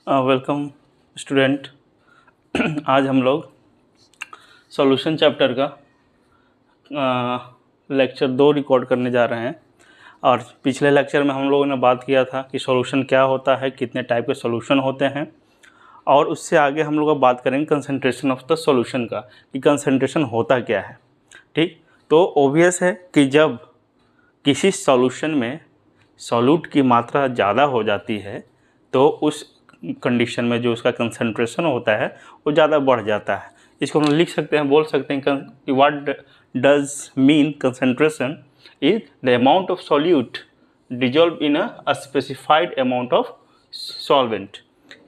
Welcome student. आज हम लोग सॉल्यूशन चैप्टर का लेक्चर 2 रिकॉर्ड करने जा रहे हैं। और पिछले लेक्चर में हम लोगों ने बात किया था कि सॉल्यूशन क्या होता है, कितने टाइप के सॉल्यूशन होते हैं, और उससे आगे हम लोग अब बात करेंगे कंसंट्रेशन ऑफ द सॉल्यूशन का, कि कंसंट्रेशन होता क्या है। ठीक, तो ऑब्वियस है कि जब किसी सॉल्यूशन में सॉल्यूट की मात्रा ज़्यादा हो जाती है तो उस कंडीशन में जो उसका कंसंट्रेशन होता है वो ज़्यादा बढ़ जाता है। इसको हम लिख सकते हैं, बोल सकते हैं कि what does mean concentration is the amount of solute dissolve in a specified amount of solvent.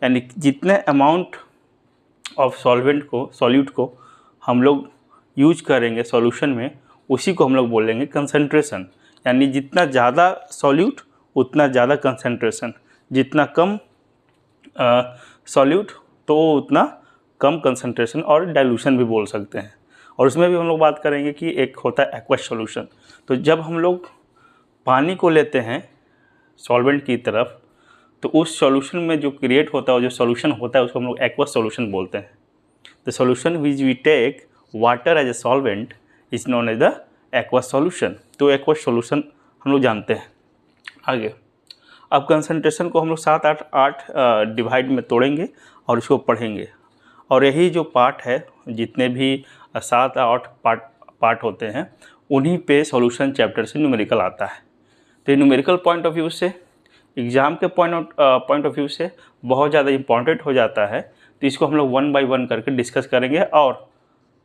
यानी जितने अमाउंट ऑफ सॉल्यूट को हम लोग यूज करेंगे सॉल्यूशन में, उसी को हम लोग बोलेंगे कंसंट्रेशन। यानी जितना ज़्यादा सॉल्यूट उतना ज़्यादा कंसंट्रेशन, जितना कम सॉल्यूट तो उतना कम कंसंट्रेशन, और डाइल्यूशन भी बोल सकते हैं। और उसमें भी हम लोग बात करेंगे कि एक होता है एक्वस सॉल्यूशन। तो जब हम लोग पानी को लेते हैं सॉल्वेंट की तरफ, तो उस सॉल्यूशन में जो क्रिएट होता है, जो सॉल्यूशन होता है, उसको हम लोग एक्वस सॉल्यूशन बोलते हैं। The solution which we take water as a solvent is known as the aqueous solution. तो एक्वस सॉल्यूशन हम लोग जानते हैं। आगे अब कंसंट्रेशन को हम लोग 7-8 डिवाइड में तोड़ेंगे और इसको पढ़ेंगे। और यही जो पार्ट है, जितने भी 7-8 पार्ट होते हैं, उन्हीं पे सॉल्यूशन चैप्टर से न्यूमेरिकल आता है। तो न्यूमेरिकल पॉइंट ऑफ व्यू से, एग्ज़ाम के पॉइंट ऑफ व्यू से बहुत ज़्यादा इंपॉर्टेंट हो जाता है। तो इसको हम लोग 1 बाय 1 करके डिस्कस करेंगे, और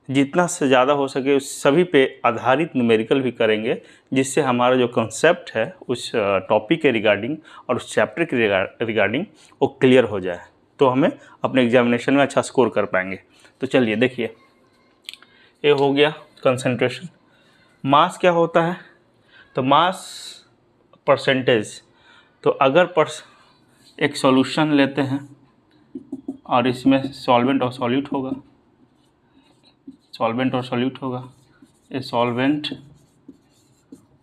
जितना से ज़्यादा हो सके उस सभी पे आधारित न्यूमेरिकल भी करेंगे, जिससे हमारा जो कंसेप्ट है उस टॉपिक के रिगार्डिंग और उस चैप्टर के रिगार्डिंग वो क्लियर हो जाए, तो हमें अपने एग्जामिनेशन में अच्छा स्कोर कर पाएंगे। तो चलिए देखिए, ये हो गया कंसंट्रेशन। मास क्या होता है? तो मास परसेंटेज। तो अगर एक सॉल्यूशन लेते हैं और इसमें सॉल्वेंट और सॉल्यूट होगा, ये सॉल्वेंट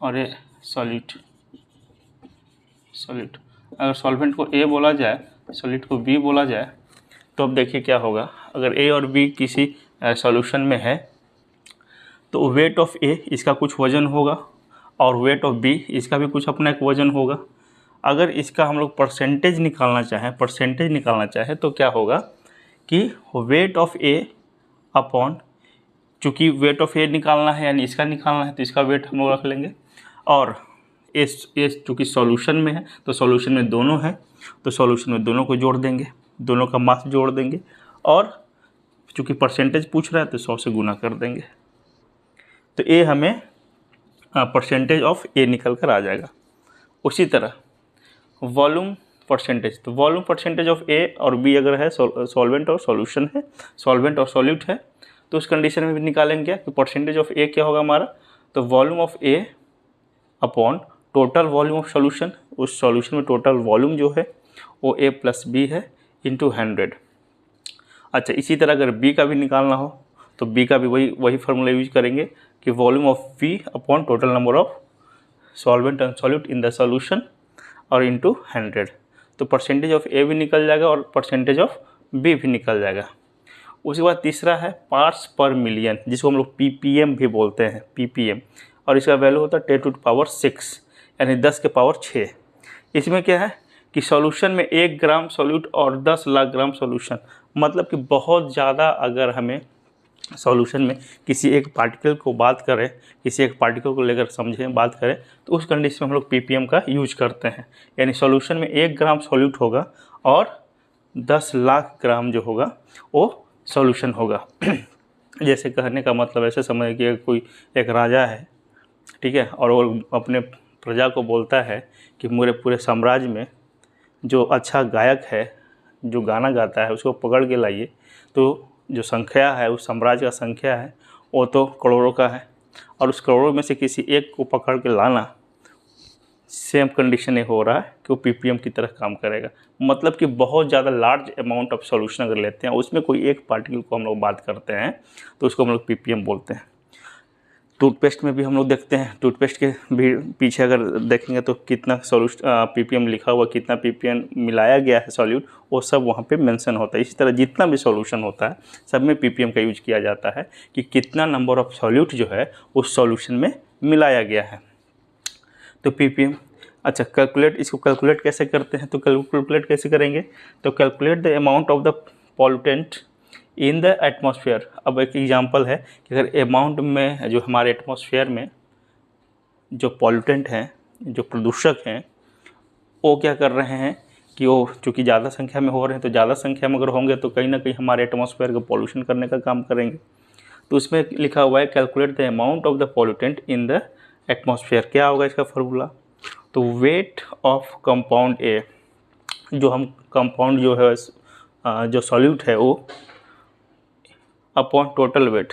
और ये सॉल्यूट। अगर सॉल्वेंट को A बोला जाए, सॉल्यूट को B बोला जाए, तो अब देखिए क्या होगा। अगर A और B किसी सॉल्यूशन में है तो वेट ऑफ A इसका कुछ वज़न होगा, और वेट ऑफ B इसका भी कुछ अपना एक वज़न होगा। अगर इसका हम लोग परसेंटेज निकालना चाहें तो क्या होगा कि वेट ऑफ A अपॉन, चूँकि वेट ऑफ ए निकालना है यानी इसका निकालना है, तो इसका वेट हम लोग रख लेंगे। और ये चूँकि सॉल्यूशन में है तो सॉल्यूशन में दोनों है, तो सॉल्यूशन में दोनों को जोड़ देंगे, दोनों का मास जोड़ देंगे, और चूँकि परसेंटेज पूछ रहा है तो 100 से गुना कर देंगे। तो ये हमें परसेंटेज ऑफ ए निकल कर आ जाएगा। उसी तरह वॉल्यूम परसेंटेज, तो वॉल्यूम परसेंटेज ऑफ ए और बी अगर है, सॉल्वेंट और सॉल्यूशन है, सॉल्वेंट और सॉल्यूट है, तो उस कंडीशन में भी निकालेंगे क्या कि परसेंटेज ऑफ ए क्या होगा हमारा, तो volume of A upon total volume of solution. उस सॉल्यूशन में टोटल वॉल्यूम जो है वो A + B है इंटू 100। अच्छा, इसी तरह अगर B का भी निकालना हो तो B का भी वही फार्मूला यूज करेंगे कि volume of V upon total number of solvent and solute in the solution और इंटू 100। तो परसेंटेज ऑफ A भी निकल जाएगा और परसेंटेज ऑफ B भी निकल जाएगा। उसके बाद तीसरा है पार्ट्स पर मिलियन, जिसको हम लोग ppm भी बोलते हैं, ppm, और इसका वैल्यू होता है 10⁶, यानी 10 के पावर 6। इसमें क्या है कि सॉल्यूशन में 1 ग्राम सॉल्यूट और 10 लाख ग्राम सॉल्यूशन, मतलब कि बहुत ज़्यादा अगर हमें सॉल्यूशन में किसी एक पार्टिकल को लेकर समझें, बात करें, तो उस कंडीशन में हम लोग ppm का यूज करते हैं। यानी सॉल्यूशन में 1 ग्राम सॉल्यूट होगा और 10 लाख ग्राम जो होगा वो सॉल्यूशन होगा। जैसे कहने का मतलब ऐसे समझ कि कोई एक राजा है, ठीक है, और वो अपने प्रजा को बोलता है कि मेरे पूरे साम्राज्य में जो अच्छा गायक है, जो गाना गाता है, उसको पकड़ के लाइए। तो जो संख्या है, उस साम्राज्य का संख्या है वो तो करोड़ों का है, और उस करोड़ों में से किसी एक को पकड़ के लाना, सेम कंडीशन ये हो रहा है कि वो ppm की तरह काम करेगा। मतलब कि बहुत ज़्यादा लार्ज अमाउंट ऑफ सॉल्यूशन अगर लेते हैं, उसमें कोई एक पार्टिकल को हम लोग बात करते हैं, तो उसको हम लोग ppm बोलते हैं। टूथपेस्ट में भी हम लोग देखते हैं, टूथपेस्ट के भी पीछे अगर देखेंगे तो कितना ppm लिखा हुआ, कितना ppm मिलाया गया है सॉल्यूट, वो सब वहाँ पे मेंशन होता है। इसी तरह जितना भी सॉल्यूशन होता है सब में ppm का यूज किया जाता है कि कितना नंबर ऑफ सॉल्यूट जो है उस सॉल्यूशन में मिलाया गया है। तो ppm, अच्छा कैलकुलेट, इसको कैलकुलेट कैसे करते हैं, तो कैलकुलेट कैसे करेंगे, तो calculate the amount of the pollutant in the atmosphere. अब एक एग्जांपल है कि अगर अमाउंट में जो हमारे एटमॉस्फेयर में जो पॉल्यूटेंट हैं, जो प्रदूषक हैं, वो क्या कर रहे हैं कि वो चूँकि ज़्यादा संख्या में हो रहे हैं, तो ज़्यादा संख्या में अगर होंगे तो कहीं ना कहीं हमारे एटमॉस्फेयर को पॉल्यूशन करने का काम करेंगे। तो उसमें लिखा हुआ है calculate the amount of the pollutant in the atmosphere. क्या होगा इसका फॉर्मूला, तो वेट ऑफ कंपाउंड ए, जो हम कंपाउंड जो है जो सॉल्यूट है वो अपॉन टोटल वेट।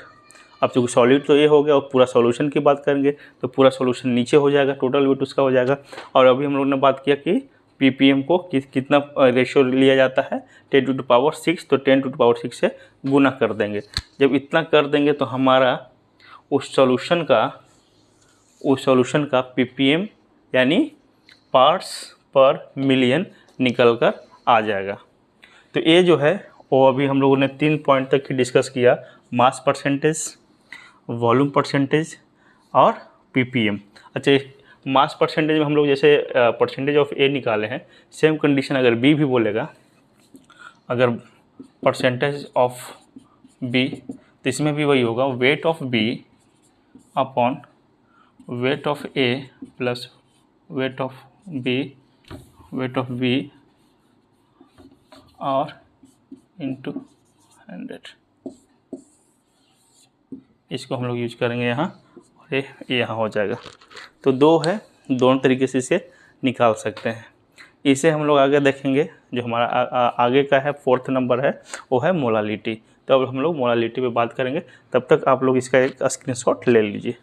अब चूँकि सॉल्यूट तो ये हो गया और पूरा सॉल्यूशन की बात करेंगे तो पूरा सॉल्यूशन नीचे हो जाएगा, टोटल वेट उसका हो जाएगा। और अभी हम लोग ने बात किया कि ppm को कितना रेशियो लिया जाता है 10⁶, तो 10⁶ से गुना कर देंगे। जब इतना कर देंगे तो हमारा उस सॉल्यूशन का ppm यानी पार्ट्स पर मिलियन निकल कर आ जाएगा। तो ये जो है वो अभी हम लोगों ने 3 पॉइंट तक ही डिस्कस किया, मास परसेंटेज, वॉल्यूम परसेंटेज और ppm। अच्छा, मास परसेंटेज में हम लोग जैसे परसेंटेज ऑफ ए निकाले हैं, सेम कंडीशन अगर बी भी बोलेगा, अगर परसेंटेज ऑफ बी, तो इसमें भी वही होगा, weight of B upon weight of A plus weight of B और इंटू 100। इसको हम लोग यूज करेंगे यहाँ, और ये यहाँ हो जाएगा। तो 2 है, दोनों तरीके से इसे निकाल सकते हैं। इसे हम लोग आगे देखेंगे, जो हमारा आगे का है 4th नंबर है, वो है मोलालिटी। तो अब हम लोग मोलालिटी पे बात करेंगे, तब तक आप लोग इसका एक स्क्रीनशॉट ले लीजिए।